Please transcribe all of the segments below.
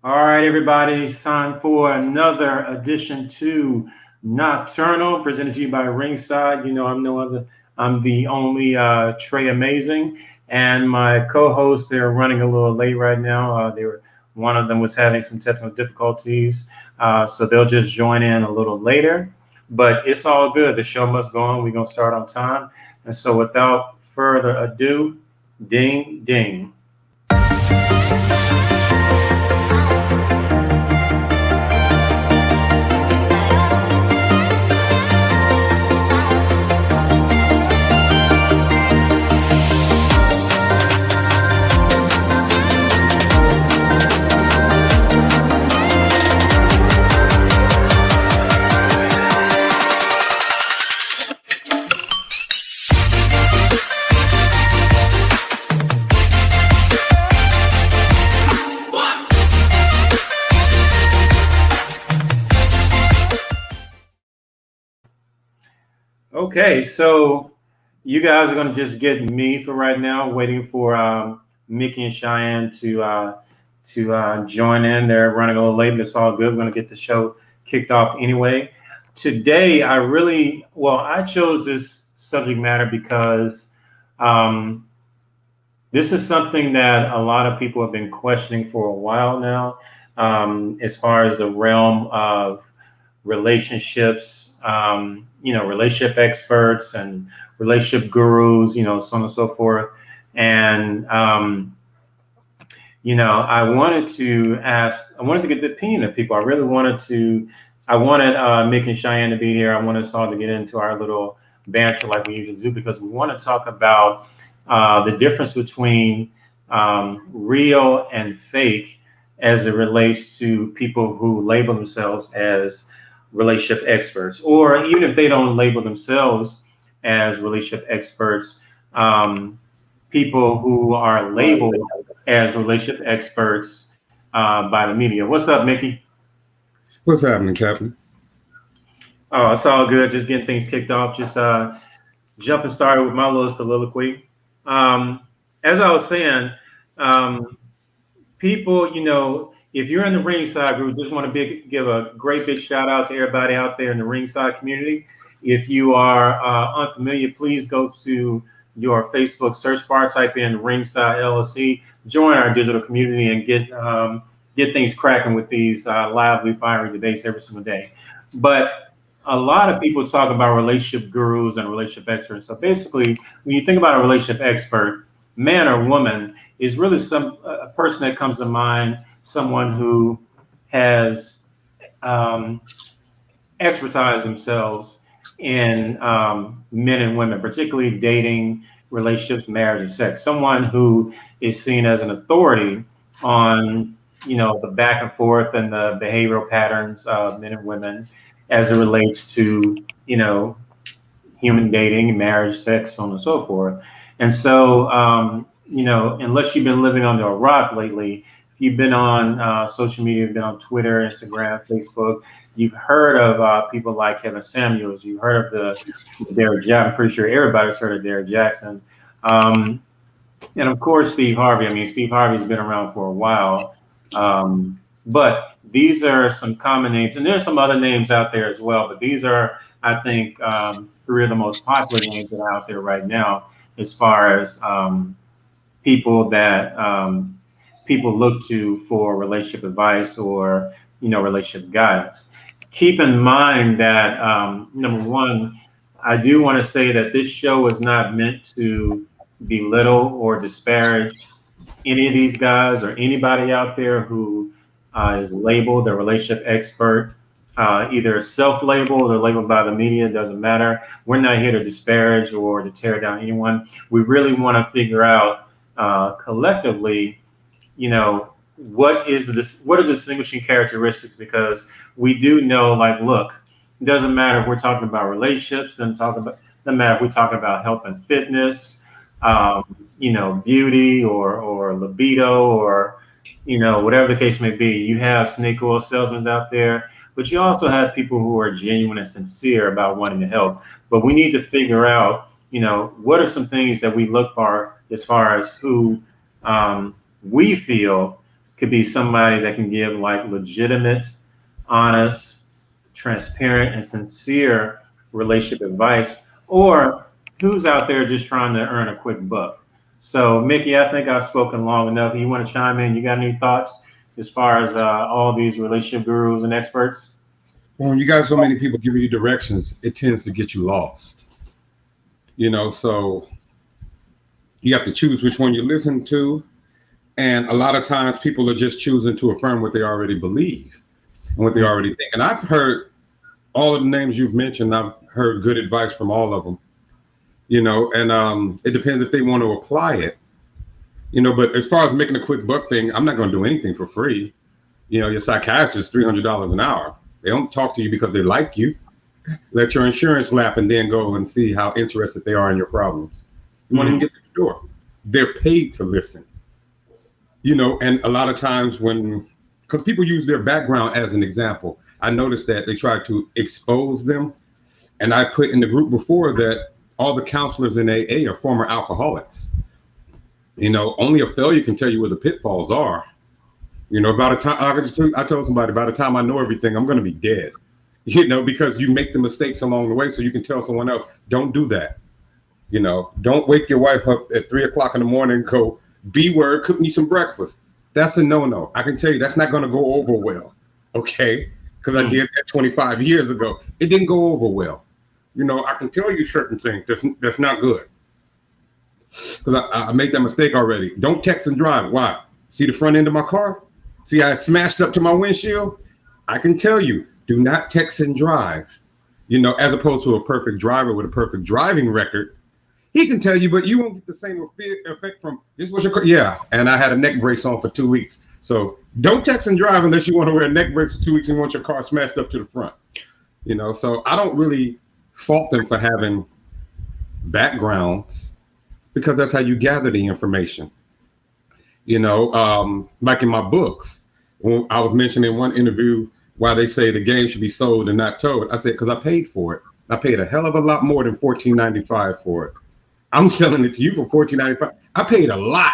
All right, everybody, it's time for another edition to Nocturnal, presented to you by Ringside. You know, I'm no other, I'm the only Trey Amazing, and my co-hosts, they're running a little late right now. One of them was having some technical difficulties, so they'll just join in a little later. But it's all good. The show must go on. We're gonna start on time, and so without further ado, ding ding. Okay, so you guys are going to just get me for right now, waiting for Mickey and Cheyenne to join in. They're running a little late, but it's all good. We're going to get the show kicked off anyway. Today, I chose this subject matter because um, this is something that a lot of people have been questioning for a while now, as far as the realm of relationships, relationship experts and relationship gurus, so on and so forth. And, I wanted to get the opinion of people. I wanted Mick and Cheyenne to be here. I wanted us all to get into our little banter like we usually do because we want to talk about the difference between real and fake as it relates to people who label themselves as relationship experts, or even if they don't label themselves as relationship experts, um, people who are labeled as relationship experts by the media. What's up, Mickey? What's happening, Captain? Oh, it's all good. Just getting things kicked off. Just jumping started with my little soliloquy. Um, as I was saying, um, people, if you're in the ringside group, just want to give a great big shout out to everybody out there in the ringside community. If you are unfamiliar, please go to your Facebook search bar, type in Ringside LLC, join our digital community, and get things cracking with these lively, fiery debates every single day. But a lot of people talk about relationship gurus and relationship experts. So basically, when you think about a relationship expert, man or woman, is really some a person that comes to mind, someone who has um, expertise themselves in men and women, particularly dating, relationships, marriage, and sex. Someone who is seen as an authority on, the back and forth and the behavioral patterns of men and women as it relates to, human dating, marriage, sex, so on and so forth. And so, unless you've been living under a rock lately, if you've been on social media, you've been on Twitter, Instagram, Facebook, you've heard of people like Kevin Samuels, you've heard of the Derrek Jaxn. I'm pretty sure everybody's heard of Derrek Jaxn. Um, and of course, Steve Harvey. I mean, Steve Harvey's been around for a while. But these are some common names, and there's some other names out there as well. But these are, I think, three of the most popular names that are out there right now, as far as people that people look to for relationship advice or relationship guidance. Keep in mind that number one, I do want to say that this show is not meant to belittle or disparage any of these guys or anybody out there who is labeled a relationship expert, either self-labeled or labeled by the media. Doesn't matter. We're not here to disparage or to tear down anyone. We really want to figure out collectively, what are the distinguishing characteristics, because we do know, like, look, it doesn't matter if we're talking about relationships, doesn't matter if we're talking about health and fitness, um, beauty or libido, or whatever the case may be. You have snake oil salesmen out there, but you also have people who are genuine and sincere about wanting to help. But we need to figure out, what are some things that we look for as far as who we feel could be somebody that can give like legitimate, honest, transparent, and sincere relationship advice, or who's out there just trying to earn a quick buck. So, Mickey, I think I've spoken long enough. You want to chime in? You got any thoughts as far as all these relationship gurus and experts? When you got so many people giving you directions, it tends to get you lost. So you have to choose which one you listen to. And a lot of times people are just choosing to affirm what they already believe and what they already think. And I've heard all of the names you've mentioned. I've heard good advice from all of them, and it depends if they want to apply it, but as far as making a quick buck thing, I'm not going to do anything for free. Your psychiatrist, $300 an hour. They don't talk to you because they like you. Let your insurance lap and then go and see how interested they are in your problems. You won't even get to the door. They're paid to listen. And a lot of times because people use their background as an example, I noticed that they try to expose them. And I put in the group before that all the counselors in AA are former alcoholics. Only a failure can tell you where the pitfalls are. By the time I told somebody, by the time I know everything, I'm going to be dead. Because you make the mistakes along the way, so you can tell someone else, don't do that. Don't wake your wife up at 3 o'clock in the morning and go, B word, cook me some breakfast. That's a no-no. I can tell you that's not going to go over well. Okay. Because I did that 25 years ago. It didn't go over well. I can tell you certain things that's not good. Because I made that mistake already. Don't text and drive. Why? See the front end of my car? See how it smashed up to my windshield? I can tell you, do not text and drive. As opposed to a perfect driver with a perfect driving record. He can tell you, but you won't get the same effect from this was your car. Yeah, and I had a neck brace on for 2 weeks. So don't text and drive unless you want to wear a neck brace for 2 weeks and want your car smashed up to the front. So I don't really fault them for having backgrounds because that's how you gather the information. Like in my books, when I was mentioning in one interview why they say the game should be sold and not told. I said, because I paid for it. I paid a hell of a lot more than $14.95 for it. I'm selling it to you for $14.95. I paid a lot.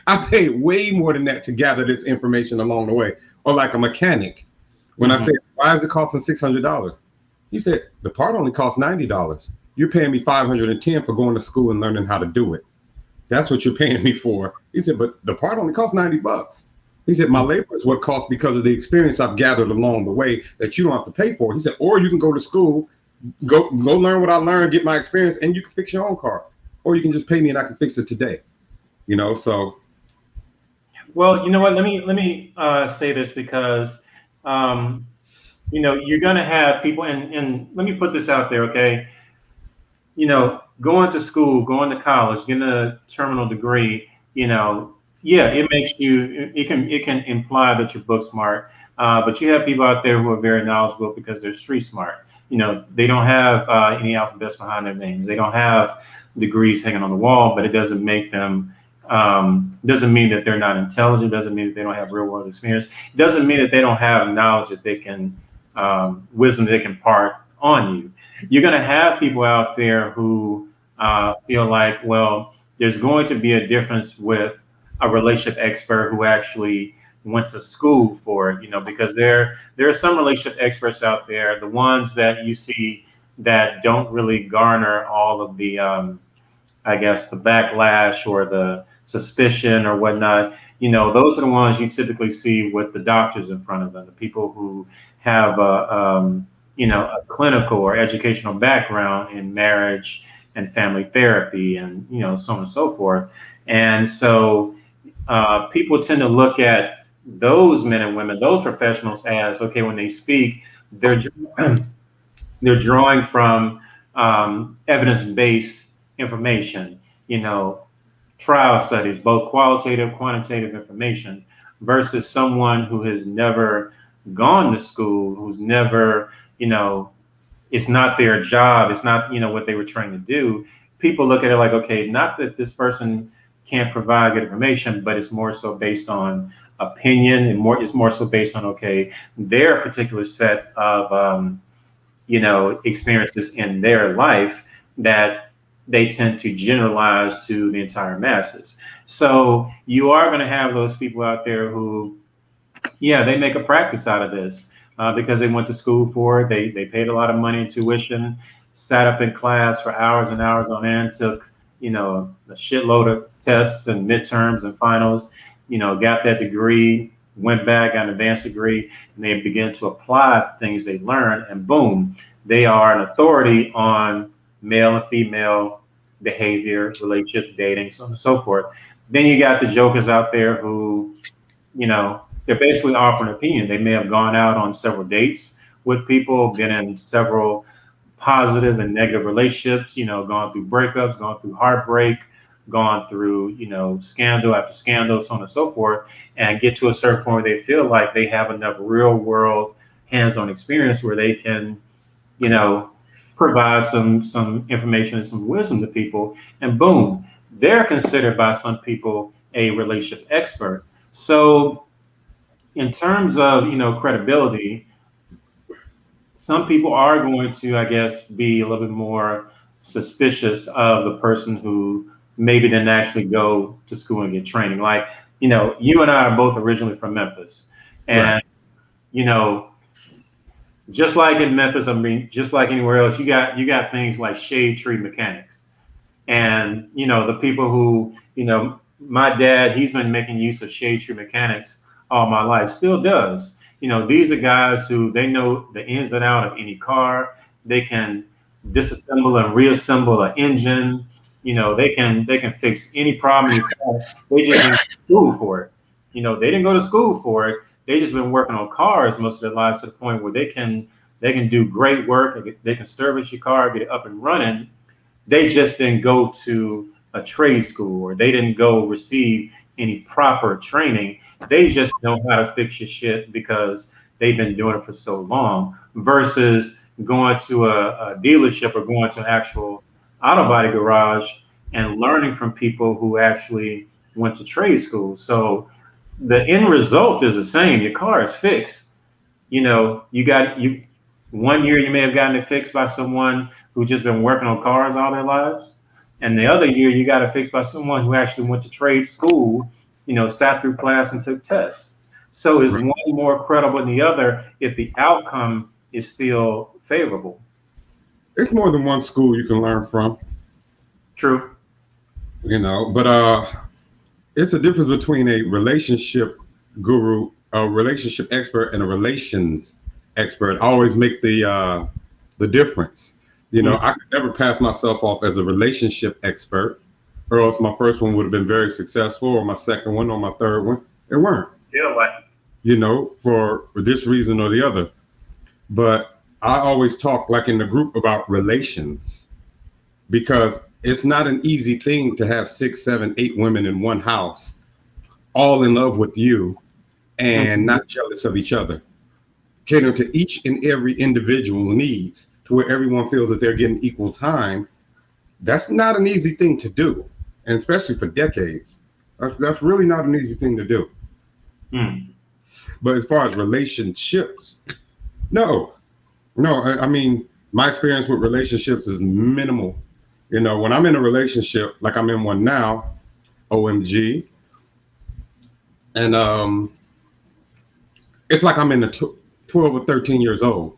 I paid way more than that to gather this information along the way. Or like a mechanic, when I said, why is it costing $600? He said, the part only costs $90. You're paying me $510 for going to school and learning how to do it. That's what you're paying me for. He said, but the part only costs $90. He said, my labor is what costs because of the experience I've gathered along the way that you don't have to pay for. He said, or you can go to school, go learn what I learned, get my experience, and you can fix your own car. Or you can just pay me and I can fix it today. So. Well, you know what? Let me say this because, you're going to have people, and let me put this out there, okay? Going to school, going to college, getting a terminal degree, yeah, it makes you, it can imply that you're book smart, but you have people out there who are very knowledgeable because they're street smart. They don't have any alphabets behind their names. They don't have degrees hanging on the wall, but it doesn't make them, doesn't mean that they're not intelligent, doesn't mean that they don't have real world experience. It doesn't mean that they don't have knowledge that they can, wisdom that they can impart on you. You're going to have people out there who feel like, well, there's going to be a difference with a relationship expert who actually went to school for it, because there are some relationship experts out there, the ones that you see that don't really garner all of the, I guess, the backlash or the suspicion or whatnot. Those are the ones you typically see with the doctors in front of them, the people who have a clinical or educational background in marriage and family therapy and, so on and so forth. And so people tend to look at those men and women, those professionals as, okay, when they speak, they're, they're drawing from evidence-based information, trial studies, both qualitative, quantitative information, versus someone who has never gone to school, who's never, it's not their job, it's not, what they were trying to do. People look at it like, okay, not that this person can't provide good information, but it's more so based on opinion and it's more so based on, okay, their particular set of, experiences in their life that they tend to generalize to the entire masses. So you are going to have those people out there who, yeah, they make a practice out of this because they went to school for it. They paid a lot of money in tuition, sat up in class for hours and hours on end, took a shitload of tests and midterms and finals. Got that degree, went back, got an advanced degree, and they began to apply things they learned, and boom, they are an authority on male and female behavior, relationships, dating, so on and so forth. Then you got the jokers out there who they're basically offering an opinion. They may have gone out on several dates with people, been in several positive and negative relationships, gone through breakups, gone through heartbreak, gone through, scandal after scandal, so on and so forth, and get to a certain point where they feel like they have enough real world hands-on experience where they can, you know, provide some information and some wisdom to people, and boom, they're considered by some people a relationship expert. So in terms of credibility, some people are going to, I guess, be a little bit more suspicious of the person who maybe didn't actually go to school and get training. Like, you and I are both originally from Memphis, Right. and you know, just like in Memphis, I mean, just like anywhere else, you got things like shade tree mechanics. And the people who, my dad, he's been making use of shade tree mechanics all my life, still does. These are guys who they know the ins and out of any car. They can disassemble and reassemble an engine. They can fix any problem in your car. They just didn't go to school for it. They didn't go to school for it. They just been working on cars most of their lives to the point where they can do great work. They can service your car, get it up and running. They just didn't go to a trade school, or they didn't go receive any proper training. They just know how to fix your shit because they've been doing it for so long, versus going to a dealership or going to an actual auto body garage and learning from people who actually went to trade school. So the end result is the same. Your car is fixed. You 1 year you may have gotten it fixed by someone who's just been working on cars all their lives, and the other year you got it fixed by someone who actually went to trade school, sat through class and took tests. So is Right. one more credible than the other if the outcome is still favorable? It's more than one school you can learn from, True. but it's a difference between a relationship guru, a relationship expert, and a relations expert. I always make the difference. Mm. I could never pass myself off as a relationship expert, or else my first one would have been very successful, or my second one, or my third one. It weren't, Yeah, like. for this reason or the other. But I always talk like in the group about relations, because it's not an easy thing to have 6, 7, 8 women in one house, all in love with you and Mhm. not jealous of each other, cater to each and every individual needs to where everyone feels that they're getting equal time. That's not an easy thing to do, and especially for decades. That's really not an easy thing to do. Mm. But as far as relationships, no, no. I mean, my experience with relationships is minimal. When I'm in a relationship, like I'm in one now, OMG, and it's like I'm in the 12 or 13 years old.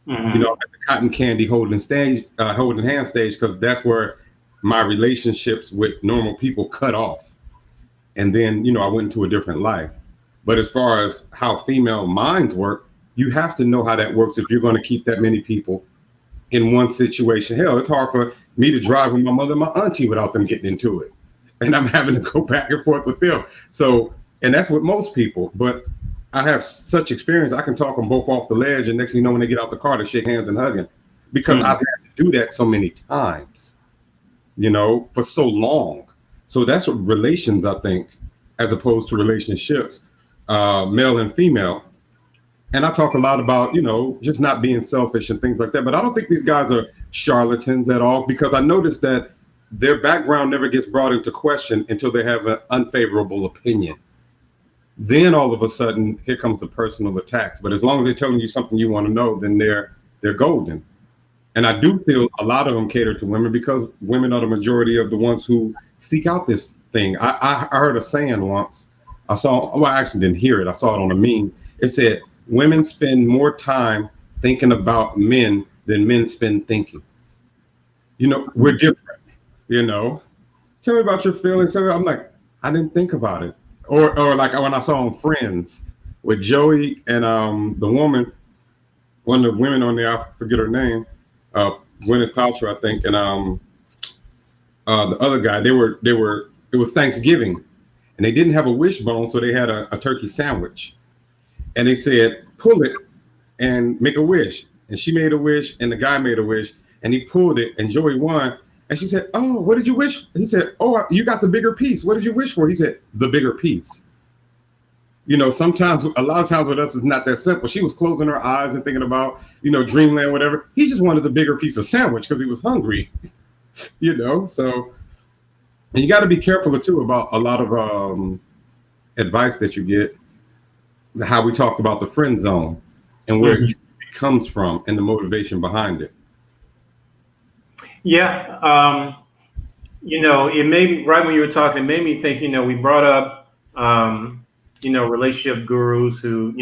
Mhm. At the cotton candy holding hand stage, because that's where my relationships with normal people cut off. And then, I went into a different life. But as far as how female minds work, you have to know how that works if you're going to keep that many people in one situation. Hell, it's hard for me to drive with my mother and my auntie without them getting into it. And I'm having to go back and forth with them. So, and that's with most people. But I have such experience, I can talk them both off the ledge. And next thing you know, when they get out the car, they shake hands and hugging, because Mm. I've had to do that so many times, for so long. So that's what relations, I think, as opposed to relationships, male and female. And I talk a lot about, just not being selfish and things like that. But I don't think these guys are charlatans at all, because I noticed that their background never gets brought into question until they have an unfavorable opinion. Then all of a sudden, here comes the personal attacks. But as long as they're telling you something you want to know, then they're golden. And I do feel a lot of them cater to women, because women are the majority of the ones who seek out this thing. I heard a saying once. Well, I actually didn't hear it. I saw it on a meme. It said, women spend more time thinking about men than men spend thinking. We're different, you know. Tell me about your feelings. I'm like, I didn't think about it. Or like when I saw on Friends with Joey and the woman, one of the women on there, I forget her name, Gwyneth Paltrow, I think, and the other guy, it was Thanksgiving, and they didn't have a wishbone, so they had a turkey sandwich, and they said, pull it and make a wish, and she made a wish, and the guy made a wish, and he pulled it, and Joey won, and she said, oh, what did you wish? He said, oh, you got the bigger piece. What did you wish for? He said, the bigger piece. Sometimes, a lot of times with us, it's not that simple. She was closing her eyes and thinking about, dreamland, whatever. He just wanted the bigger piece of sandwich because he was hungry, So, and you got to be careful too about a lot of advice that you get. How we talked about the friend zone and where it comes from and the motivation behind it. Yeah. It made me, right when you were talking, it made me think, we brought up, relationship gurus who,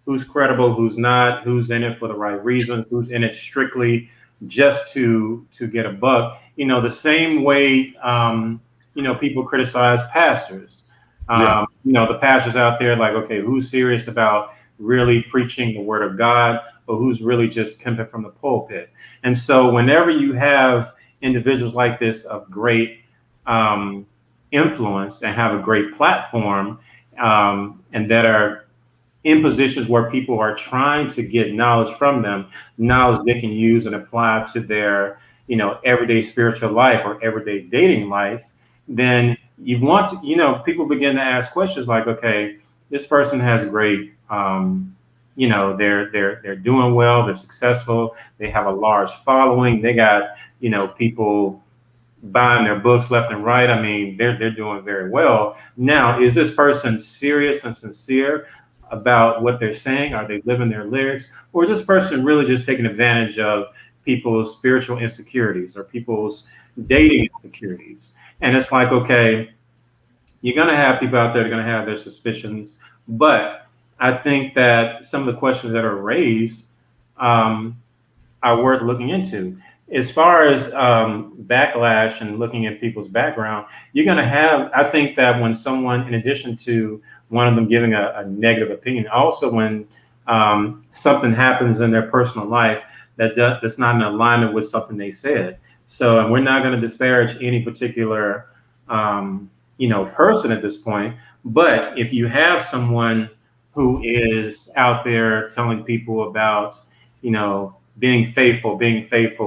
who's credible, who's not, who's in it for the right reasons, who's in it strictly just to get a buck. The same way, people criticize pastors. The pastors out there, like, okay, who's serious about really preaching the word of God, or who's really just pimping from the pulpit? And so whenever you have individuals like this of great influence and have a great platform, and that are in positions where people are trying to get knowledge from them, knowledge they can use and apply to their, everyday spiritual life or everyday dating life, then you want to, people begin to ask questions like, okay, this person has great, they're doing well, they're successful, they have a large following, they got, people buying their books left and right. I mean, they're doing very well. Now, is this person serious and sincere about what they're saying? Are they living their lyrics? Or is this person really just taking advantage of people's spiritual insecurities or people's dating insecurities? And it's like, okay, you're going to have people out there that are going to have their suspicions. But I think that some of the questions that are raised are worth looking into. As far as backlash and looking at people's background, you're going to have, I think that when someone, in addition to one of them giving a negative opinion, also when something happens in their personal life that's not in alignment with something they said. So, and we're not going to disparage any particular, person at this point. But if you have someone who is out there telling people about, being faithful,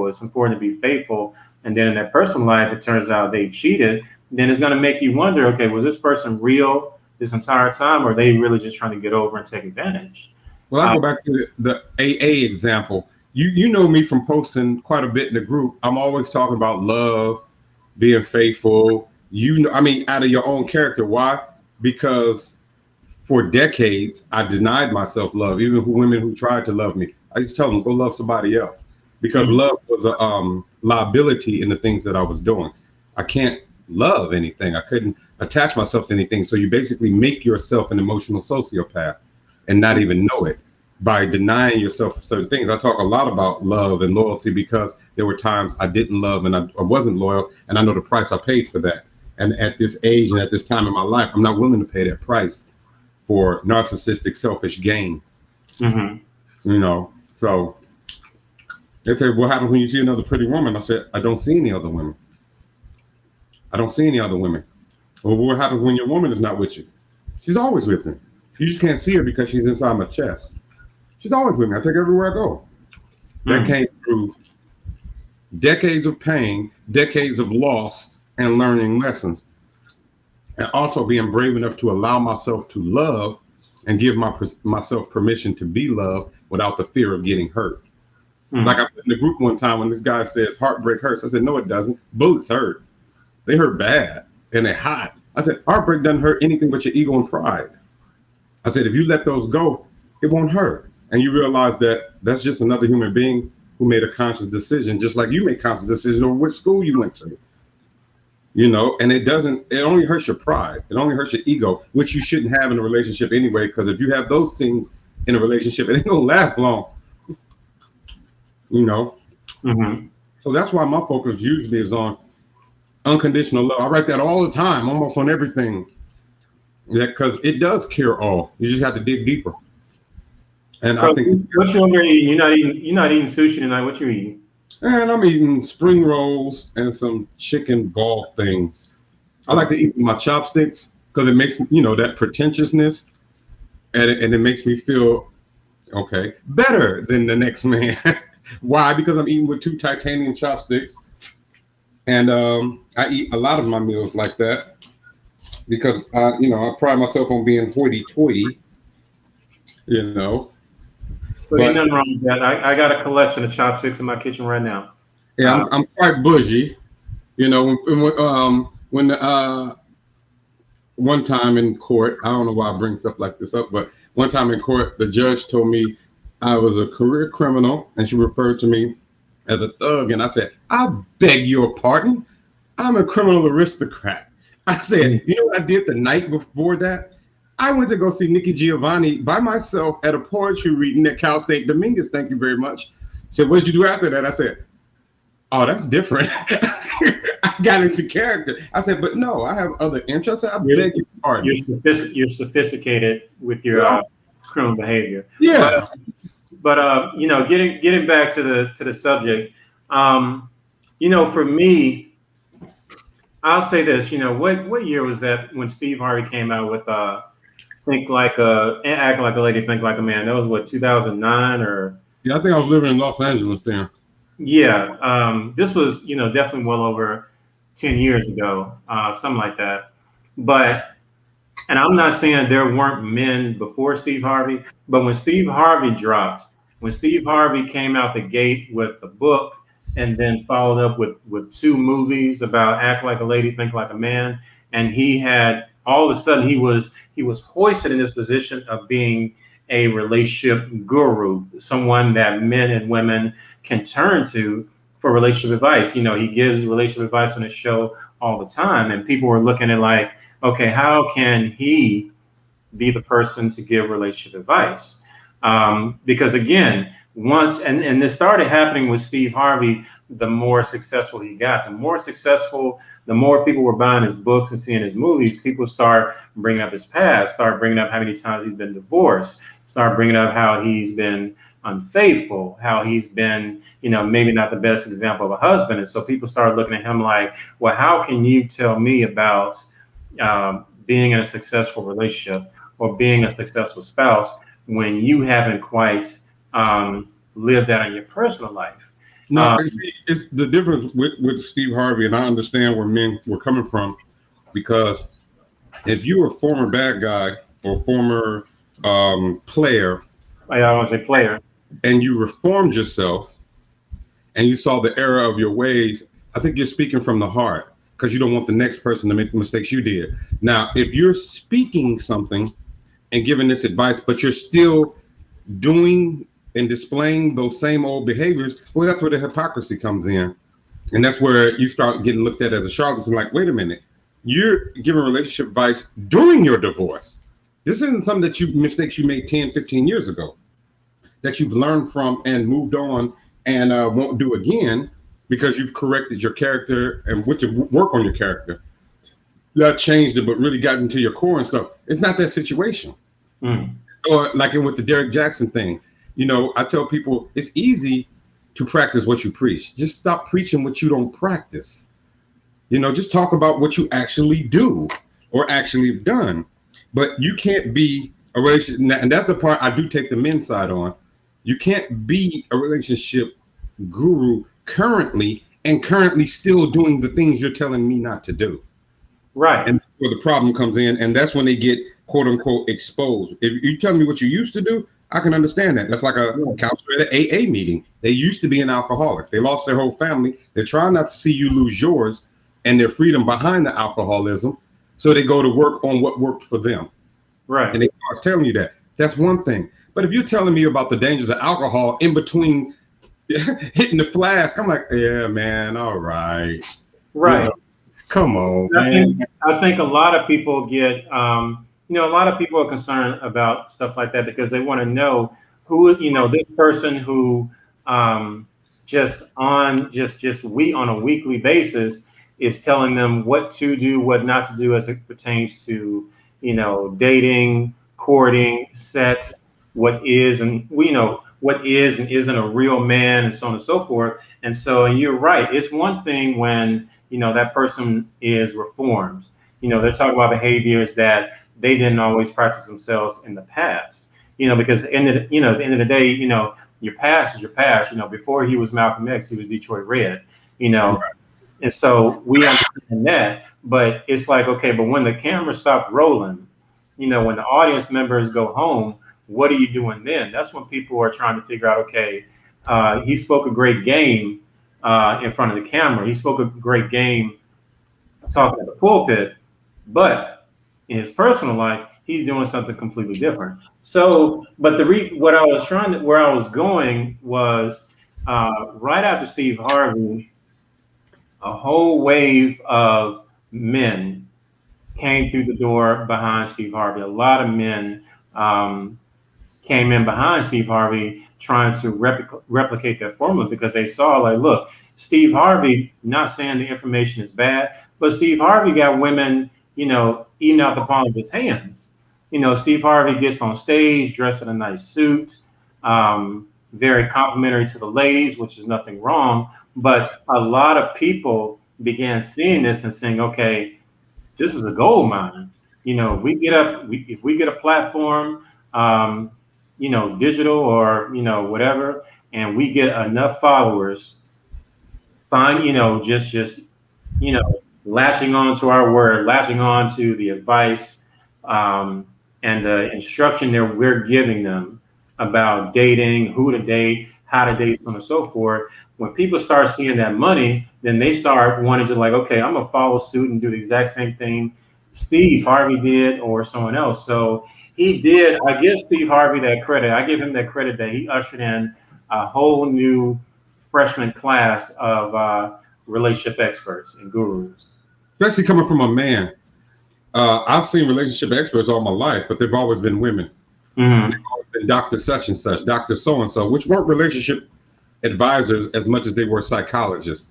it's important to be faithful, and then in their personal life, it turns out they cheated, then it's going to make you wonder, okay, was this person real this entire time, or are they really just trying to get over and take advantage? Well, I go back to the AA example. You know me from posting quite a bit in the group. I'm always talking about love, being faithful. Out of your own character. Why? Because for decades, I denied myself love, even for women who tried to love me. I just tell them, go love somebody else, because love was a liability in the things that I was doing. I can't love anything. I couldn't attach myself to anything. So you basically make yourself an emotional sociopath and not even know it by denying yourself certain things. I talk a lot about love and loyalty because there were times I didn't love and I wasn't loyal, and I know the price I paid for that. And at this age and at this time in my life, I'm not willing to pay that price for narcissistic, selfish gain. So they say, what happens when you see another pretty woman? I said, I don't see any other women. I don't see any other women. Well, what happens when your woman is not with you? She's always with me. You just can't see her because she's inside my chest. She's always with me. I take her everywhere I go. That came through decades of pain, decades of loss, and learning lessons. And also being brave enough to allow myself to love and give myself permission to be loved without the fear of getting hurt. Like I put in the group one time when this guy says heartbreak hurts. I said, no, it doesn't. Bullets hurt. They hurt bad and they're hot. I said, heartbreak doesn't hurt anything but your ego and pride. I said, if you let those go, it won't hurt. And you realize that that's just another human being who made a conscious decision, just like you made conscious decisions over which school you went to. you know, and it only hurts your pride. It only hurts your ego, which you shouldn't have in a relationship anyway, because if you have those things in a relationship, it ain't gonna last long, you know. Mm-hmm. So that's why my focus usually is on unconditional love. I write that all the time, almost on everything. Yeah, because it does cure all. You just have to dig deeper. And I So think, what you over here eating? You're not eating sushi tonight. What you eating? and I'm eating spring rolls and some chicken ball things. I like to eat with my chopsticks because it makes, you know, that pretentiousness, and it makes me feel okay better than the next man. Why? Because I'm eating with two titanium chopsticks, and I eat a lot of my meals like that because you know, I pride myself on being hoity-toity, you know. So ain't But nothing wrong with that. I got a collection of chopsticks in my kitchen right now. yeah, Uh, I'm quite bougie, you know. When one time in court, I don't know why I bring stuff like this up, but one time in court, the judge told me I was a career criminal, and she referred to me as a thug, and I said, "I beg your pardon. I'm a criminal aristocrat." I said, "You know what I did the night before that? I went to go see Nikki Giovanni by myself at a poetry reading at Cal State Dominguez. Thank you very much." She said, "What did you do after that?" I said, "Oh, that's different." I got into character. I said, "But no, I have other interests." I said, "I you're beg your pardon." you're sophisticated with your Well, criminal behavior. But yeah. getting back to the subject, um, for me, I'll say this. What year was that when Steve Harvey came out with think like act like a lady, think like a man? That was what, 2009 or Yeah, I think I was living in Los Angeles then. yeah. This was definitely well over 10 years ago, something like that. But and I'm not saying there weren't men before Steve Harvey, but when Steve Harvey came out the gate with the book and then followed up with two movies about Act Like a Lady, Think Like a Man, and he had all of a sudden he was hoisted in this position of being a relationship guru, someone that men and women can turn to for relationship advice. He gives relationship advice on his show all the time, and people were looking at like, okay, how can he be the person to give relationship advice? Because again, once and this started happening with Steve Harvey, the more successful he got, the more people were buying his books and seeing his movies. People start bringing up his past, start bringing up how many times he's been divorced, start bringing up how he's been unfaithful, how he's been, maybe not the best example of a husband. And so people started looking at him like, well, how can you tell me about being in a successful relationship or being a successful spouse when you haven't quite lived that in your personal life? No, Um, see, it's the difference with Steve Harvey, and I understand where men were coming from, because if you were a former bad guy or former player, I don't want to say player. and you reformed yourself and you saw the error of your ways, I think you're speaking from the heart because you don't want the next person to make the mistakes you did. Now, if you're speaking something and giving this advice, but you're still doing and displaying those same old behaviors, well, that's where the hypocrisy comes in. And that's where you start getting looked at as a charlatan. Like, wait a minute, you're giving relationship advice during your divorce. This isn't something that mistakes you made 10, 15 years ago that you've learned from and moved on and won't do again because you've corrected your character and went to work on your character. Not changed it, but really got into your core and stuff. It's not that situation. Mm. Or like with the Derrek Jaxn thing, I tell people it's easy to practice what you preach. Just stop preaching what you don't practice. Just talk about what you actually do or actually have done. But you can't be a relationship, and that's the part I do take the men's side on. You can't be a relationship guru currently still doing the things you're telling me not to do. Right. And that's where the problem comes in, and that's when they get quote unquote exposed. If you tell me what you used to do, I can understand that. That's like a counselor at an AA meeting. They used to be an alcoholic. They lost their whole family. They're trying not to see you lose yours and their freedom behind the alcoholism. So they go to work on what worked for them. Right. And they are telling you that. That's one thing. But if you're telling me about the dangers of alcohol in between hitting the flask, I'm like, yeah, man, all right. Right. Come on, I think man. I think a lot of people get, a lot of people are concerned about stuff like that because they want to know who, this person who, um, just we on a weekly basis is telling them what to do, what not to do as it pertains to, dating, courting, sex, what is and what is and isn't a real man, and so on and so forth. And so, and you're right. It's one thing when that person is reformed. They're talking about behaviors that they didn't always practice themselves in the past. Because at the end of the day, your past is your past. Before he was Malcolm X, he was Detroit Red. You know, and so we understand that. But it's like, okay, but when the camera stopped rolling, when the audience members go home, what are you doing then? That's when people are trying to figure out, okay, he spoke a great game in front of the camera. He spoke a great game talking at the pulpit, but in his personal life, he's doing something completely different. So, but what I was where I was going was right after Steve Harvey, a whole wave of men came through the door behind Steve Harvey. A lot of men um, came in behind Steve Harvey trying to replicate that formula because they saw, like, look, Steve Harvey, not saying the information is bad, but Steve Harvey got women, eating out the palm of his hands. Steve Harvey gets on stage dressed in a nice suit, very complimentary to the ladies, which is nothing wrong. But a lot of people began seeing this and saying, okay, this is a gold mine. If we get a platform, digital or whatever, and we get enough followers, fine, just latching on to our word, latching on to the advice um, and the instruction that we're giving them about dating, who to date, how to date, so on and so forth. When people start seeing that money, then they start wanting to, like, okay, I'm gonna follow suit and do the exact same thing Steve Harvey did or someone else. So he did. I give Steve Harvey that credit. I give him that credit that he ushered in a whole new freshman class of relationship experts and gurus. Especially coming from a man. I've seen relationship experts all my life, but they've always been women. They've Mm-hmm. always been Dr. Such and Such, Dr. So and so, which weren't relationship advisors as much as they were psychologists.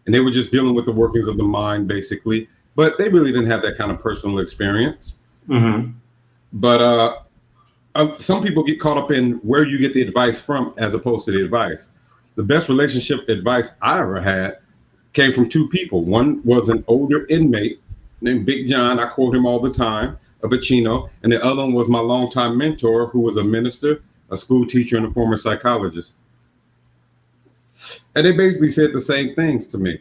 And they were just dealing with the workings of the mind, basically. But they really didn't have that kind of personal experience. Mm-hmm. But some people get caught up in where you get the advice from as opposed to the advice. The best relationship advice I ever had came from two people. One was an older inmate named Big John. I quote him all the time, a Pacino. And the other one was my longtime mentor, who was a minister, a school teacher, and a former psychologist. And they basically said the same things to me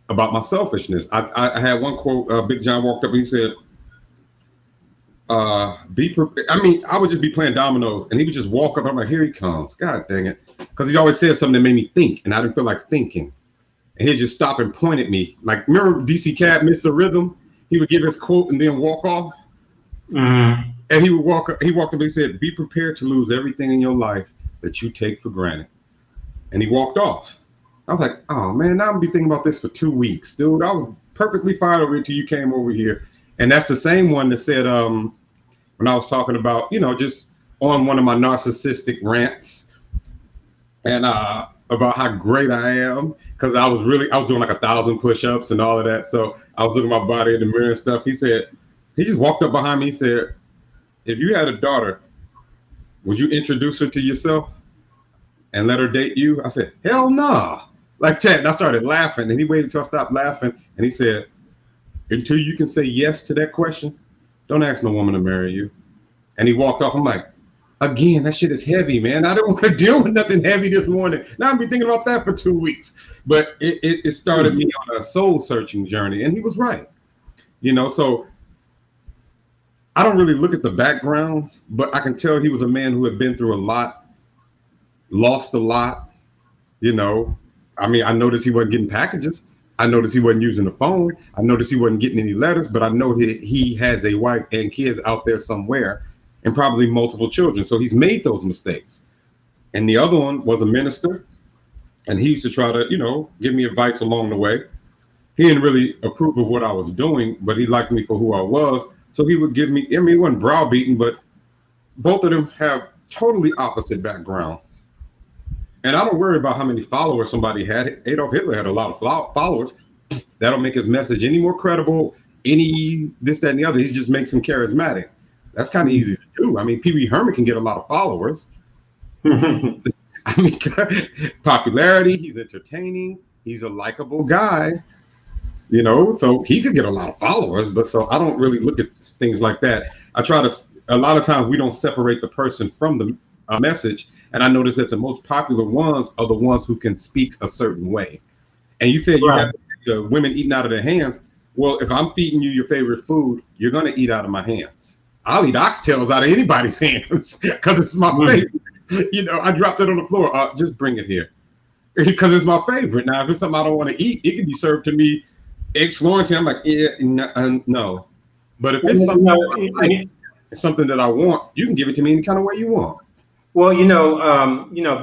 about my selfishness. I had one quote. Big John walked up and he said, be prepared. I mean, I would just be playing dominoes and he would just walk up. I'm like, here he comes. God dang it. Because he always said something that made me think and I didn't feel like thinking. And he'd just stop and point at me. Like, remember DC Cat, Mr. Rhythm? He would give his quote and then walk off. Mm-hmm. And he walked up and he said, be prepared to lose everything in your life that you take for granted. And he walked off. I was like, oh man, now I'm gonna be thinking about this for 2 weeks, dude. I was perfectly fine over here till you came over here. And that's the same one that said, when I was talking about, just on one of my narcissistic rants and about how great I am, because I was doing like 1,000 push-ups and all of that. So I was looking at my body in the mirror and stuff. He just walked up behind me. He said, if you had a daughter, would you introduce her to yourself and let her date you? I said, hell no. Nah. Like that. And I started laughing and he waited until I stopped laughing. And he said, until you can say yes to that question, don't ask no woman to marry you. And he walked off. I'm like, again, that shit is heavy, man. I don't want to deal with nothing heavy this morning. Now I've been thinking about that for 2 weeks. But it started me on a soul searching journey. And he was right. So I don't really look at the backgrounds, but I can tell he was a man who had been through a lot, lost a lot. I mean, I noticed he wasn't getting packages. I noticed he wasn't using the phone. I noticed he wasn't getting any letters, but I know he has a wife and kids out there somewhere and probably multiple children. So he's made those mistakes. And the other one was a minister. And he used to try to, give me advice along the way. he didn't really approve of what I was doing, but he liked me for who I was. So he would give me, I mean, it wasn't browbeating, but both of them have totally opposite backgrounds. And I don't worry about how many followers somebody had. Adolf Hitler had a lot of followers. That'll make his message any more credible, any this, that, and the other. He just makes him charismatic. That's kind of easy to do. I mean, Pee Wee Herman can get a lot of followers. I mean, popularity, he's entertaining, he's a likable guy, you know, so he could get a lot of followers. But so I don't really look at things like that. I try to, a lot of times we don't separate the person from the message. And I notice that the most popular ones are the ones who can speak a certain way. And you said you have the women eating out of their hands. Well, if I'm feeding you your favorite food, you're going to eat out of my hands. I'll eat oxtails out of anybody's hands because it's my favorite. You know, I dropped it on the floor. Just bring it here because it's my favorite. Now, if it's something I don't want to eat, it can be served to me eggs Florentine. I'm like, yeah, no. But if it's something that I want, you can give it to me any kind of way you want. Well,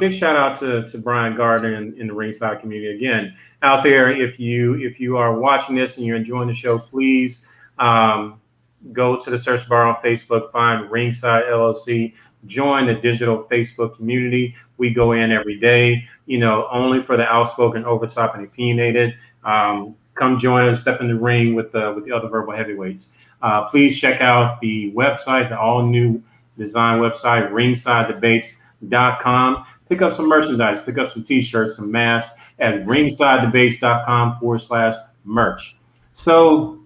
big shout out to Brian Gardner in the ringside community. Again, out there, if you are watching this and you're enjoying the show, please go to the search bar on Facebook, find Ringside LLC, join the digital Facebook community. We go in every day, only for the outspoken, overtop, and opinionated. Come join us, step in the ring with the other verbal heavyweights. Please check out the website, the all new design website, ringsidedebates.com. Pick up some merchandise, pick up some t-shirts, some masks at ringsidedebates.com/merch. So,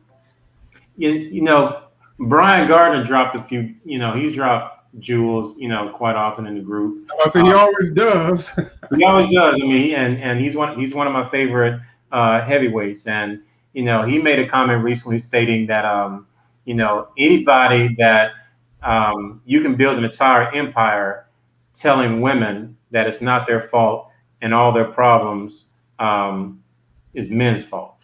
Brian Gardner dropped a few, he's dropped jewels, quite often in the group. I say he always does. He always does. I mean, and he's one of my favorite heavyweights. And, he made a comment recently stating that, anybody that you can build an entire empire telling women that it's not their fault and all their problems is men's fault.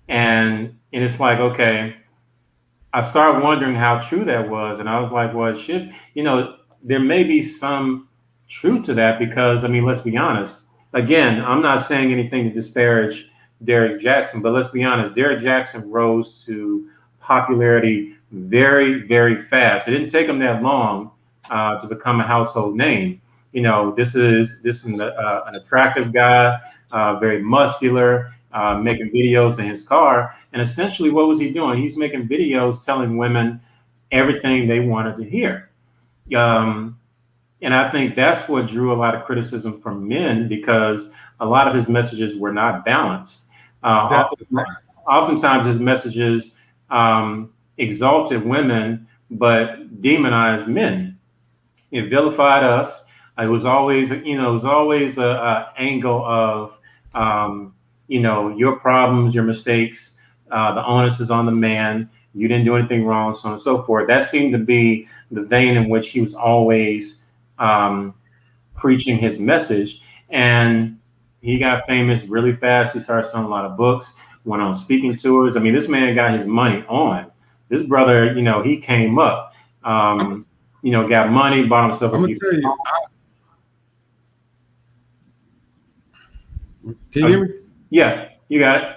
And it's like, okay, I started wondering how true that was. And I was like, well, there may be some truth to that because, let's be honest. Again, I'm not saying anything to disparage Derrek Jaxn, but let's be honest. Derrek Jaxn rose to popularity very, very fast. It didn't take him that long to become a household name. This is an attractive guy, very muscular, making videos in his car. And essentially, what was he doing? He's making videos telling women everything they wanted to hear. And I think that's what drew a lot of criticism from men because a lot of his messages were not balanced. Oftentimes, his messages exalted women but demonized men. It vilified us. It was always, a angle of, your problems, your mistakes. The onus is on the man. You didn't do anything wrong, so on and so forth. That seemed to be the vein in which he was always preaching his message. And he got famous really fast. He started selling a lot of books, went on speaking tours. This man got his money on. This brother, he came up, got money, bought himself a few. Can you hear me? Yeah, you got it.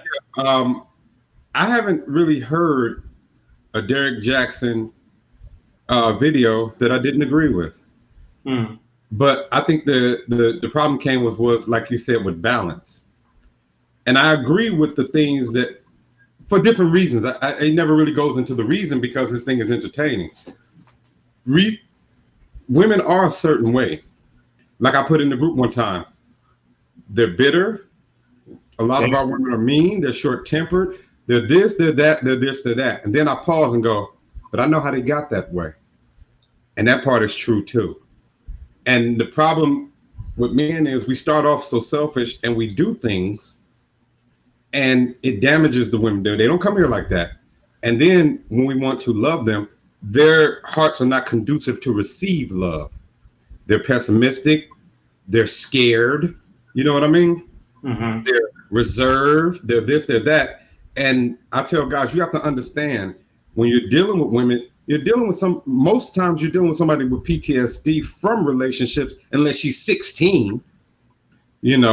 I haven't really heard a Derrek Jaxn video that I didn't agree with. But I think the problem came was like you said, with balance. And I agree with the things that, for different reasons. It never really goes into the reason because this thing is entertaining. Women are a certain way. Like I put in the group one time, they're bitter. A lot of our women are mean. They're short-tempered. They're this, they're that, they're this, they're that. And then I pause and go, but I know how they got that way. And that part is true too. And the problem with men is we start off so selfish and we do things and it damages the women. They don't come here like that. And then when we want to love them, their hearts are not conducive to receive love. They're pessimistic. They're scared. You know what I mean? Mm-hmm. They're reserved. They're this, they're that. And I tell guys, you have to understand when you're dealing with women, you're dealing with most times you're dealing with somebody with PTSD from relationships, unless she's 16, and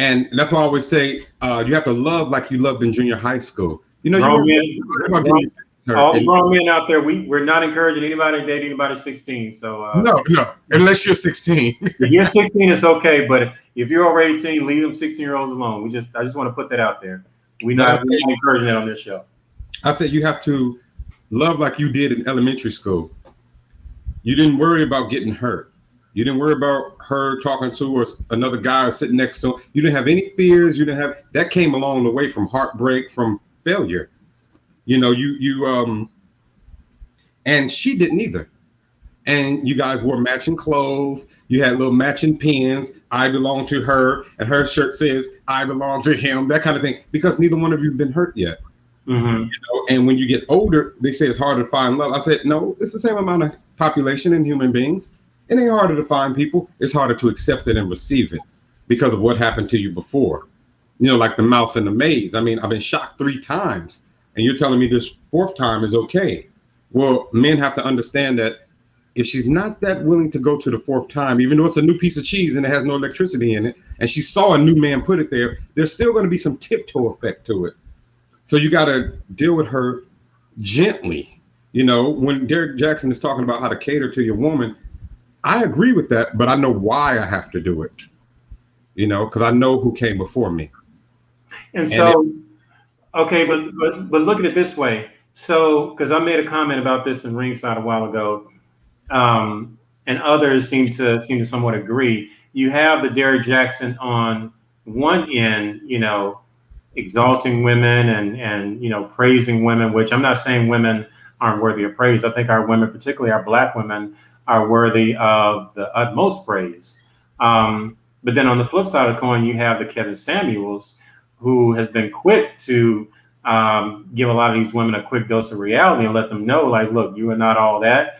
And that's why I always say you have to love like you loved in junior high school. You know, you Grown weren't men, worried about getting grown, your feelings hurt. all the And grown men out there, we're not encouraging anybody to date anybody 16. So no, no, unless you're 16. if you're 16, it's okay. But if you're over 18, leave them 16-year-olds alone. I just want to put that out there. No, We're not encouraging that on this show. I said you have to love like you did in elementary school. You didn't worry about getting hurt. You didn't worry about her talking to or another guy sitting next to her. You didn't have any fears. You didn't have that came along the way from heartbreak, from failure. You know, and she didn't either. And you guys wore matching clothes. You had little matching pins. I belong to her, and her shirt says I belong to him. That kind of thing, because neither one of you have been hurt yet. Mm-hmm. You know, and when you get older, they say it's harder to find love. I said, no, it's the same amount of population in human beings. It ain't harder to find people. It's harder to accept it and receive it because of what happened to you before. You know, like the mouse in the maze. I mean, I've been shocked 3 times, and you're telling me this 4th time is okay. Well, men have to understand that if she's not that willing to go to the 4th time, even though it's a new piece of cheese and it has no electricity in it, and she saw a new man put it there, there's still going to be some tiptoe effect to it. So you got to deal with her gently. You know, when Derrek Jaxn is talking about how to cater to your woman, I agree with that, but I know why I have to do it. You know, because I know who came before me. And so, okay, but look at it this way. So, because I made a comment about this in Ringside a while ago, and others seem to somewhat agree. You have the Derrek Jaxn on one end, you know, exalting women and you know praising women, which I'm not saying women aren't worthy of praise. I think our women, particularly our black women, are worthy of the utmost praise. But then on the flip side of the coin, you have the Kevin Samuels, who has been quick to give a lot of these women a quick dose of reality and let them know, like, look, you are not all that.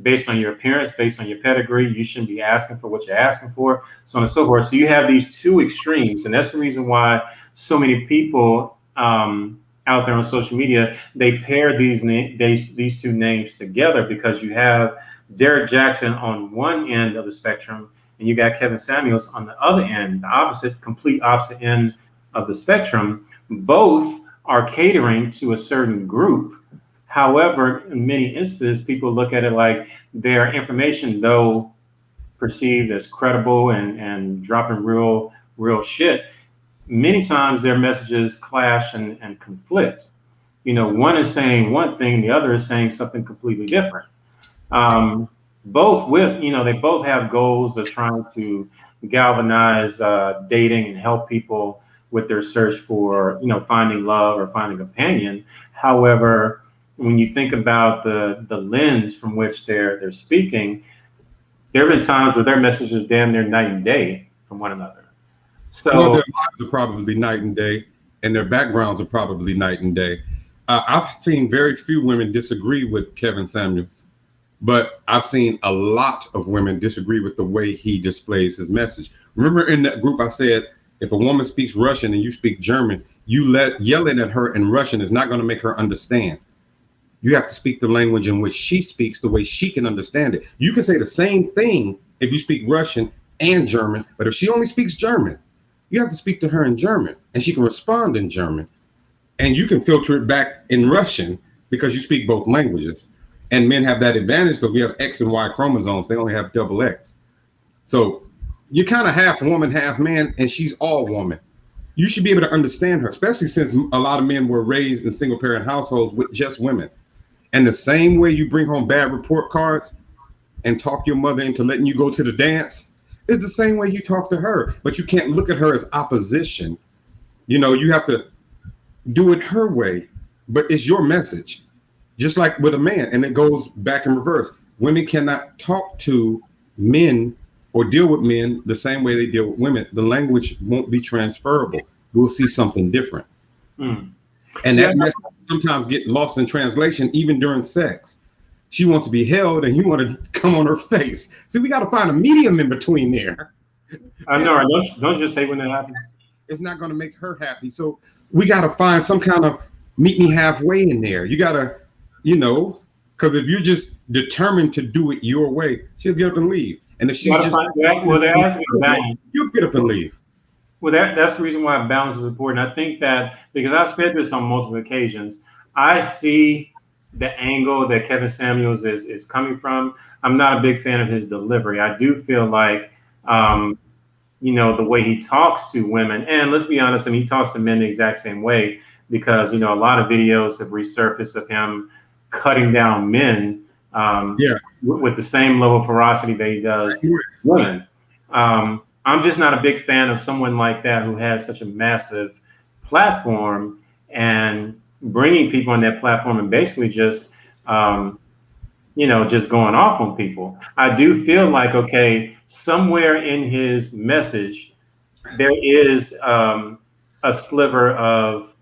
Based on your appearance, based on your pedigree, you shouldn't be asking for what you're asking for, so on and so forth. So you have these 2 extremes, and that's the reason why so many people out there on social media, they pair these 2 names together, because you have Derrek Jaxn on one end of the spectrum, and you got Kevin Samuels on the other end, the complete opposite end of the spectrum. Both are catering to a certain group. However, in many instances, people look at it like their information, though perceived as credible and dropping real shit, many times their messages clash and conflict. You know, one is saying one thing, the other is saying something completely different. Both with, you know, they both have goals of trying to galvanize dating and help people with their search for, you know, finding love or finding a companion. However, when you think about the lens from which they're speaking, there have been times where their messages are damn near night and day from one another. So, well, their lives are probably night and day, and their backgrounds are probably night and day. I've seen very few women disagree with Kevin Samuels, but I've seen a lot of women disagree with the way he displays his message. Remember in that group I said, if a woman speaks Russian and you speak German, yelling at her in Russian is not going to make her understand. You have to speak the language in which she speaks, the way she can understand it. You can say the same thing if you speak Russian and German, but if she only speaks German, you have to speak to her in German, and she can respond in German. And you can filter it back in Russian because you speak both languages. And men have that advantage because we have X and Y chromosomes. They only have double X. So you're kind of half woman, half man, and she's all woman. You should be able to understand her, especially since a lot of men were raised in single parent households with just women. And the same way you bring home bad report cards and talk your mother into letting you go to the dance is the same way you talk to her. But you can't look at her as opposition. You know, you have to do it her way, but it's your message. Just like with a man, and it goes back in reverse. Women cannot talk to men or deal with men the same way they deal with women. The language won't be transferable. We'll see something different. mm. And that message sometimes get lost in translation, even during sex. She wants to be held, and you want to come on her face. See, we got to find a medium in between there. I know, right? Don't just hate when that happens. It's not going to make her happy. So we got to find some kind of meet me halfway in there. You got to, you know, because if you're just determined to do it your way, she'll get up and leave. And if she's just, well, they're asking balance. you'll get up and leave. Well, that's the reason why balance is important. I think that because I've said this on multiple occasions, I see the angle that Kevin Samuels is coming from. I'm not a big fan of his delivery. I do feel like, um, the way he talks to women, and let's be honest, I mean, he talks to men the exact same way because, a lot of videos have resurfaced of him cutting down men Yeah. with the same level of ferocity that he does women. I'm just not a big fan of someone like that who has such a massive platform and bringing people on that platform and basically just, um, just going off on people. I do feel like, okay, somewhere in his message, there is a sliver of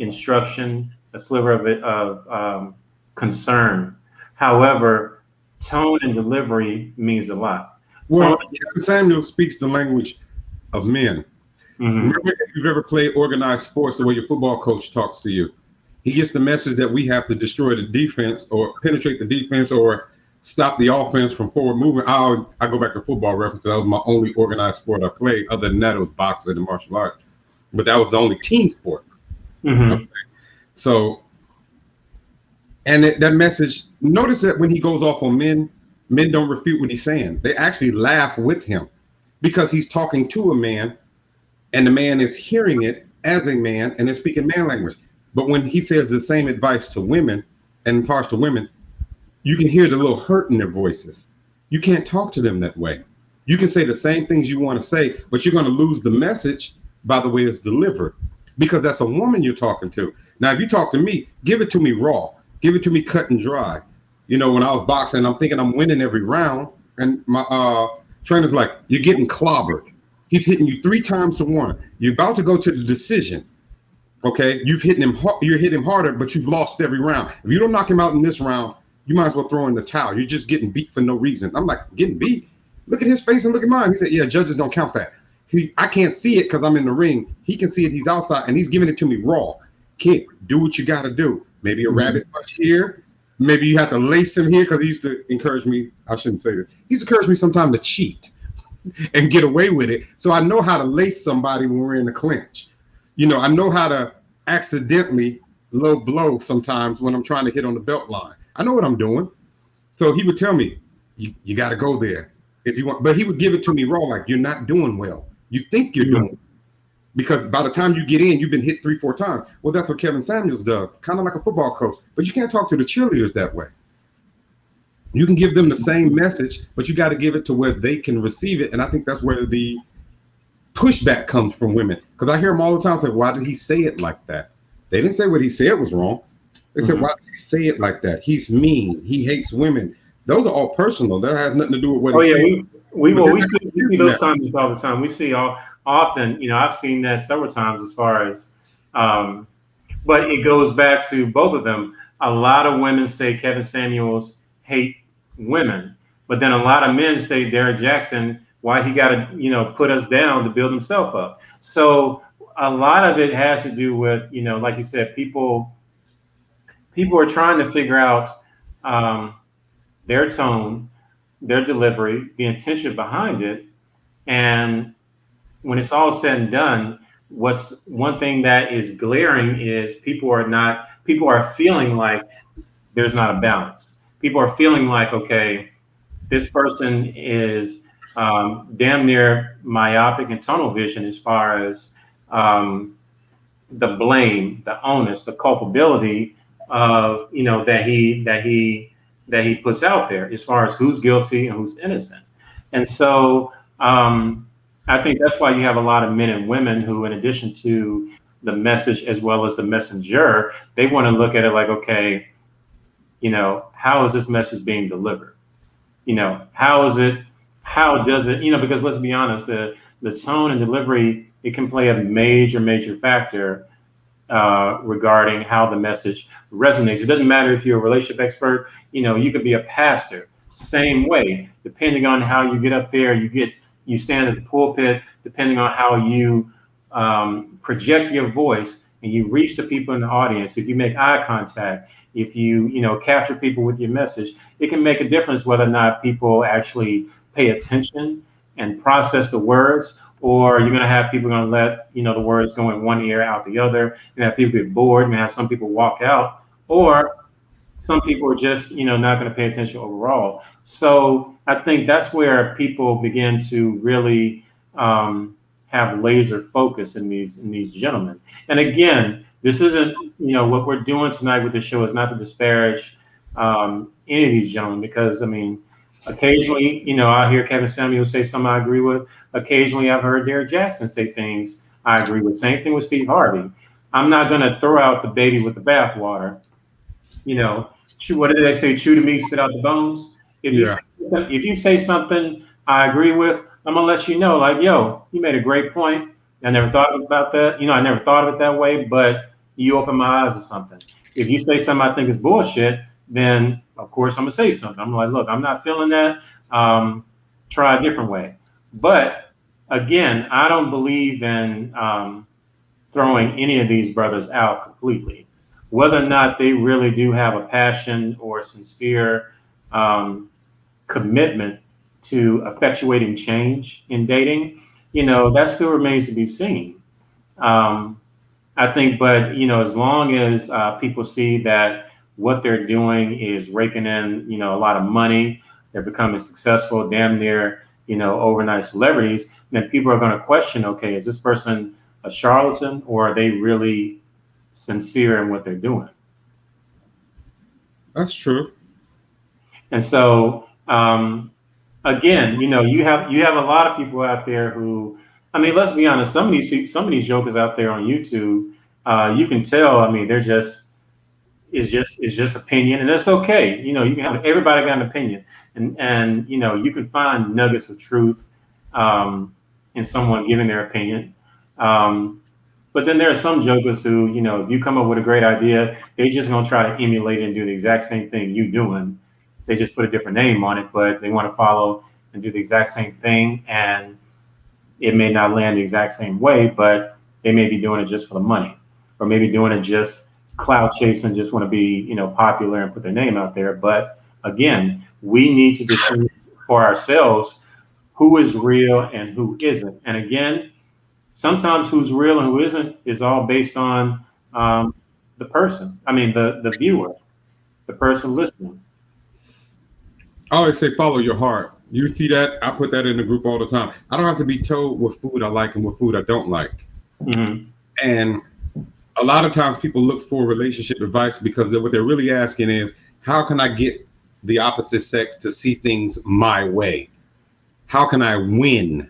instruction, a sliver of it of concern. However, tone and delivery means a lot. Tone. Well, Kevin Samuel speaks the language of men. Mhm. Remember, if you've ever played organized sports, the way your football coach talks to you, he gets the message that we have to destroy the defense or penetrate the defense or stop the offense from forward movement. I go back to football reference. That was my only organized sport I played. Other than that, it was boxing and martial arts. But that was the only team sport. Okay. Mhm. So, and that message, notice that when he goes off on men, men don't refute what he's saying. They actually laugh with him because he's talking to a man and the man is hearing it as a man and they're speaking man language. But when he says the same advice to women and talks to women, you can hear the little hurt in their voices. You can't talk to them that way. You can say the same things you want to say, but you're going to lose the message by the way it's delivered because that's a woman you're talking to. Now, if you talk to me, give it to me raw, give it to me cut and dry. When I was boxing, I'm thinking I'm winning every round, and my trainer's like, "You're getting clobbered. He's hitting you 3 times to 1. You're about to go to the decision. Okay, you're hitting him harder, but you've lost every round. If you don't knock him out in this round, you might as well throw in the towel. You're just getting beat for no reason." I'm like, "Getting beat? Look at his face and look at mine." He said, "Yeah, judges don't count that. I can't see it because I'm in the ring. He can see it. He's outside, and he's giving it to me raw. Kid, do what you got to do. Maybe a Mhm. rabbit punch here. Maybe you have to lace him here because he used to encourage me. I shouldn't say this. He used to encourage me sometimes to cheat and get away with it. So I know how to lace somebody when we're in the clinch. I know how to accidentally low blow sometimes when I'm trying to hit on the belt line. I know what I'm doing. So he would tell me, you got to go there if you want. But he would give it to me raw, like, you're not doing well. You think you're Mhm. doing, because by the time you get in, you've been hit 3, 4 times. Well, that's what Kevin Samuels does, kind of like a football coach. But you can't talk to the cheerleaders that way. You can give them the same message, but you got to give it to where they can receive it. And I think that's where the pushback comes from women. Because I hear them all the time say, "Why did he say it like that?" They didn't say what he said was wrong. They said, Mhm. "Why did he say it like that? He's mean. He hates women." Those are all personal. That has nothing to do with what Oh he yeah, said. we But well they're we not see we see confusing those that. comments all the time. We see all often. I've seen that several times as far as, um, but it goes back to both of them. A lot of women say Kevin Samuels hate women, but then a lot of men say Derrek Jaxn, why he got to put us down to build himself up. So a lot of it has to do with, like you said, people are trying to figure out um, their tone, their delivery, the intention behind it, and when it's all said and done, what's one thing that is glaring is people are feeling like there's not a balance. People are feeling like, okay, this person is damn near myopic and tunnel vision as far as um, the blame, the onus, the culpability of that he puts out there as far as who's guilty and who's innocent. And so I think that's why you have a lot of men and women who, in addition to the message as well as the messenger, they want to look at it like, okay, how is this message being delivered? How is it? How does it? Because let's be honest, the tone and delivery, it can play a major factor regarding how the message resonates. It doesn't matter if you're a relationship expert. You could be a pastor. Same way, depending on how you get up there, you stand at the pulpit. Depending on how you project your voice and you reach the people in the audience, if you make eye contact, if you capture people with your message, it can make a difference whether or not people actually pay attention and process the words, or you're going to have people going to let the words go in one ear out the other. You're going to have people get bored. You're going to have some people walk out, or some people are just not going to pay attention overall. So I think that's where people begin to really have laser focus in these gentlemen. And again, this isn't what we're doing tonight with the show is not to disparage any of these gentlemen, because I mean, occasionally I hear Kevin Samuel say something I agree with. Occasionally I've heard Derrek Jaxn say things I agree with. Same thing with Steve Harvey. I'm not going to throw out the baby with the bathwater. What did they say? Chew the meat, spit out the bones. Yeah. If you say something I agree with, I'm gonna let you know, like, yo, you made a great point. I never thought about that. I never thought of it that way, but you opened my eyes to something. If you say something I think is bullshit, then of course I'm gonna say something. I'm like, look, I'm not feeling that. Try a different way. But again, I don't believe in throwing any of these brothers out completely. Whether or not they really do have a passion or a sincere commitment to effectuating change in dating, that still remains to be seen. Um, I think, but as long as people see that what they're doing is raking in, a lot of money, they're becoming successful, damn near, overnight celebrities, then people are going to question, okay, is this person a charlatan, or are they really sincere in what they're doing? That's true. And so, again, you have a lot of people out there who, I mean, let's be honest, some of these jokers out there on YouTube, you can tell. I mean, they're just it's just opinion, and that's okay. You can have everybody got an opinion, and you can find nuggets of truth in someone giving their opinion. Um, but then there are some jokers who, if you come up with a great idea, they just gonna try to emulate it and do the exact same thing you doing. They just put a different name on it, but they want to follow and do the exact same thing, and it may not land the exact same way, but they may be doing it just for the money, or maybe doing it just cloud chasing, just want to be, popular and put their name out there. But again, we need to distinguish for ourselves who is real and who isn't. And again, sometimes who's real and who isn't is all based on the person. I mean, the viewer, the person listening. I always say follow your heart. You see that? I put that in the group all the time. I don't have to be told what food I like and what food I don't like. Mm-hmm. And a lot of times people look for relationship advice because what they're really asking is, how can I get the opposite sex to see things my way? How can I win?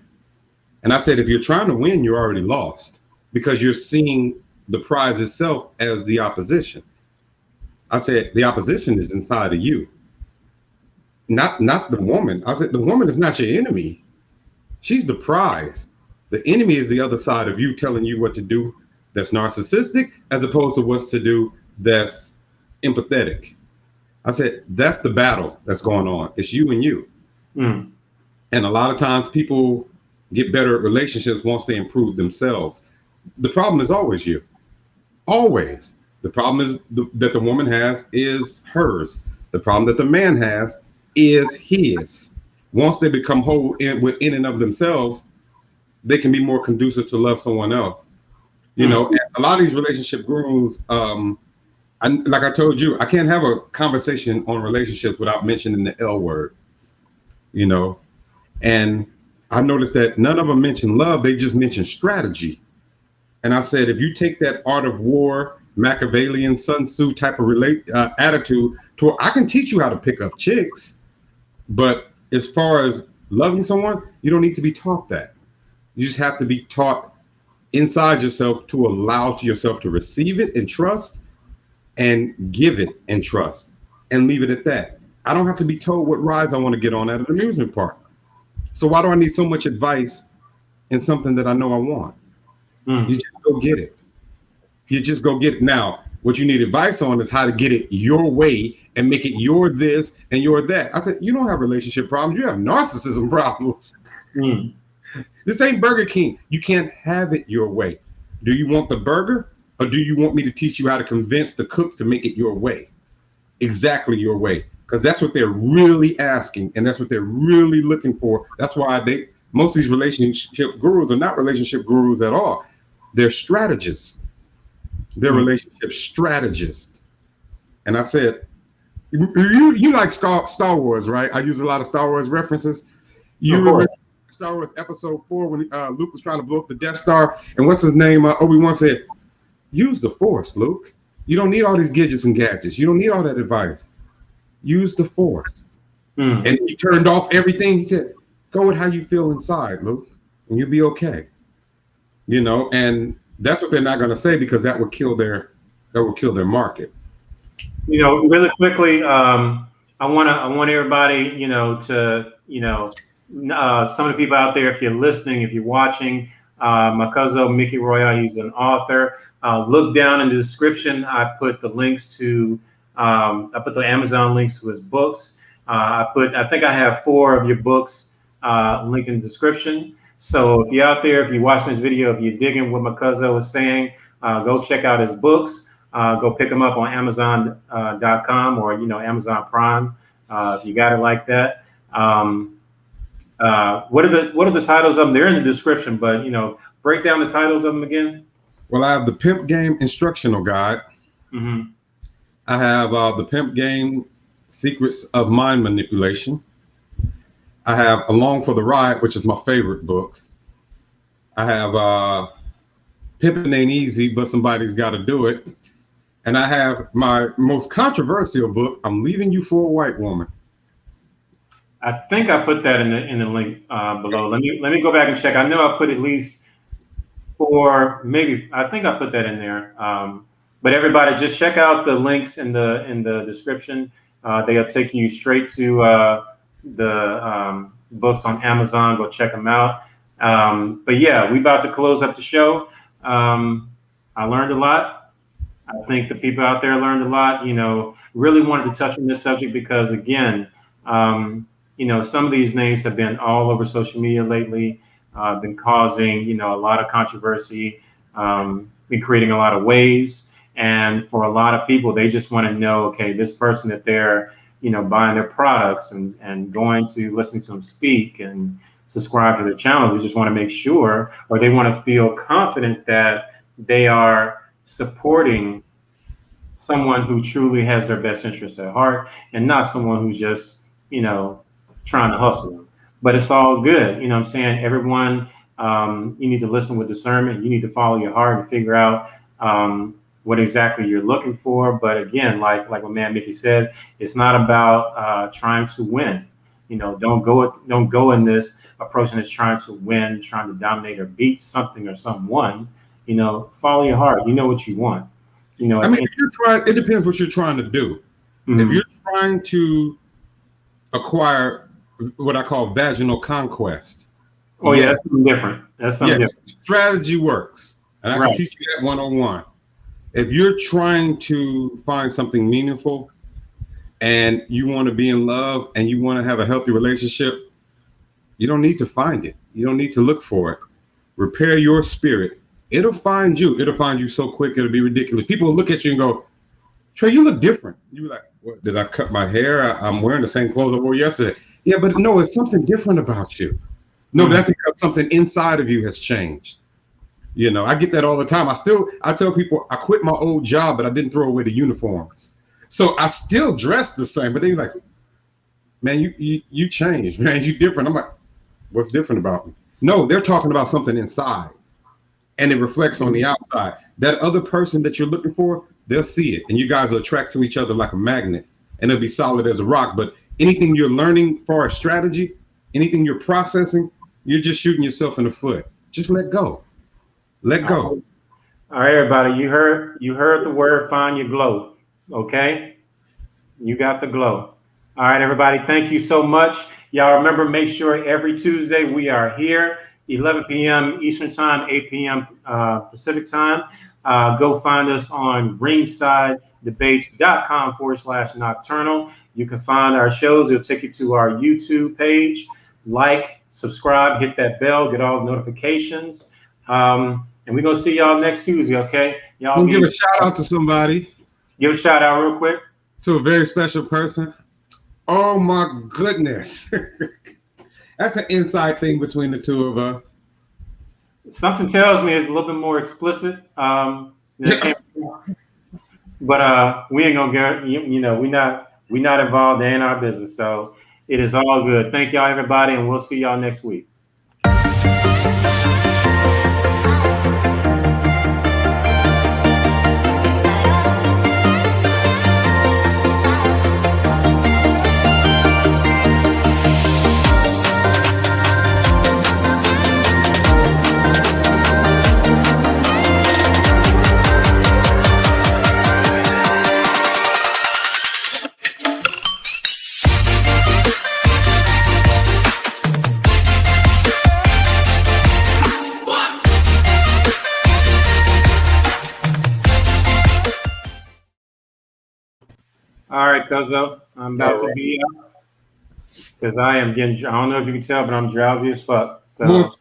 And I said, if you're trying to win, you're already lost, because you're seeing the prize itself as the opposition. I said, the opposition is inside of you, not the woman. I said, the woman is not your enemy. She's the prize. The enemy is the other side of you telling you what to do that's narcissistic, as opposed to what's to do that's empathetic. I said, that's the battle that's going on. It's you and you. Mm. And a lot of times people get better at relationships once they improve themselves. The problem is always you. Always. The problem is that the woman has is hers. The problem that the man has is his. Once they become whole in and of themselves, they can be more conducive to love someone else. And a lot of these relationship gurus, like I told you, I can't have a conversation on relationships without mentioning the L word. And I noticed that none of them mention love. They just mention strategy. And I said, if you take that art of war, Machiavellian, Sun Tzu type of attitude to, I can teach you how to pick up chicks. But as far as loving someone, you don't need to be taught that. You just have to be taught inside yourself to allow to yourself to receive it and trust, and give it and trust, and leave it at that. I don't have to be told what rides I want to get on at an amusement park. So why do I need so much advice in something that I know I want? You just go get it. You just go get it. Now, what you need advice on is how to get it your way and make it your this and your that. I said, you don't have relationship problems. You have narcissism problems. This ain't Burger King. You can't have it your way. Do you want the burger, or do you want me to teach you how to convince the cook to make it your way? Exactly your way. Because that's what they're really asking, and that's what they're really looking for. That's why most of these relationship gurus are not relationship gurus at all. They're strategists. They're relationship strategists. And I said, you like Star Wars, right? I use a lot of Star Wars references. You remember Star Wars Episode 4 when Luke was trying to blow up the Death Star, and what's his name? Obi-Wan said, use the Force, Luke. You don't need all these gadgets and gadgets. You don't need all that advice. Use the Force. And he turned off everything. He said, go with how you feel inside, Luke, and you'll be okay. You know, and that's what they're not going to say, because that would kill their market. You know, really quickly, I want everybody, you know, to, you know, some of the people out there, if you're listening, if you're watching, my cousin Mickey Royale, he's an author. Look down in the description. I put the links to, I put the Amazon links to his books. I think I have 4 of your books linked in the description. So if you're out there, if you're watching this video, if you're digging what my cousin was saying, go check out his books. Go pick them up on Amazon.com or, you know, Amazon Prime, if you got it like that. What are the titles of them? They're in the description, but, you know, break down the titles of them again. Well, I have the Pimp Game Instructional Guide. I have the Pimp Game Secrets of Mind Manipulation. I have Along for the Ride, which is my favorite book. I have Pimping Ain't Easy, but Somebody's Got to Do It. And I have my most controversial book, I'm Leaving You for a White Woman. I think I put that in the link below. Let me go back and check. I know I put at least 4, maybe. I think I put that in there. But everybody, just check out the links in the description. They are taking you straight to the books on Amazon. Go check them out. But yeah, we about to close up the show. I learned a lot. I think the people out there learned a lot. You know, really wanted to touch on this subject because, again, you know, some of these names have been all over social media lately, been causing, you know, a lot of controversy, been creating a lot of waves. And for a lot of people, they just want to know, okay, this person that they're, you know, buying their products and going to listening to them speak and subscribe to their channels, they just want to make sure, or they want to feel confident that they are supporting someone who truly has their best interests at heart and not someone who's just, you know, trying to hustle them. But it's all good. You know what I'm saying? Everyone, you need to listen with discernment. You need to follow your heart and figure out what exactly you're looking for. But again, like my man Mickey said, it's not about trying to win. You know, don't go in this approaching this trying to win, trying to dominate or beat something or someone. You know, follow your heart. You know what you want. You know, I mean, if you're trying, it depends what you're trying to do. If you're trying to acquire what I call vaginal conquest. Oh yeah, that's something different. That's something different. Strategy works, and I can teach you that 101. If you're trying to find something meaningful, and you want to be in love, and you want to have a healthy relationship, you don't need to find it. You don't need to look for it. Repair your spirit. It'll find you. It'll find you so quick, it'll be ridiculous. People will look at you and go, Trey, you look different. You're like, what, did I cut my hair? I'm wearing the same clothes I wore yesterday. Yeah, but no, it's something different about you. No, that's because something inside of you has changed. You know, I get that all the time. I tell people I quit my old job, but I didn't throw away the uniforms. So I still dress the same, but they're like, man, you changed, man, you different. I'm like, what's different about me? No, they're talking about something inside. And it reflects on the outside. That other person that you're looking for, they'll see it. And you guys will attract to each other like a magnet. And it'll be solid as a rock. But anything you're learning for a strategy, anything you're processing, you're just shooting yourself in the foot. Just let go. Let go. All right, everybody. You heard the word, find your glow. Okay? You got the glow. All right, everybody. Thank you so much. Y'all remember, make sure every Tuesday we are here. 11 p.m. Eastern Time, 8 p.m. Pacific Time. Go find us on ringsidedebates.com/nocturnal. You can find our shows. It'll take you to our YouTube page. Like, subscribe, hit that bell, get all the notifications. And we're going to see y'all next Tuesday, okay? Y'all give a shout out to somebody. Give a shout out real quick. To a very special person. Oh, my goodness. That's an inside thing between the two of us. Something tells me it's a little bit more explicit. But we ain't gonna get we not involved. They ain't our business. So it is all good. Thank y'all, everybody, and we'll see y'all next week. All right, Cuzzo, I'm about to be up because I am getting. I don't know if you can tell, but I'm drowsy as fuck. So. Well,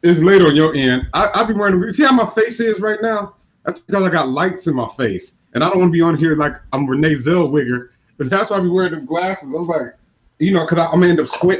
it's late on your end. I be wearing. See how my face is right now? That's because I got lights in my face, and I don't want to be on here like I'm Renee Zellweger. But that's why I be wearing them glasses. I'm like, because I'm gonna end up squinting.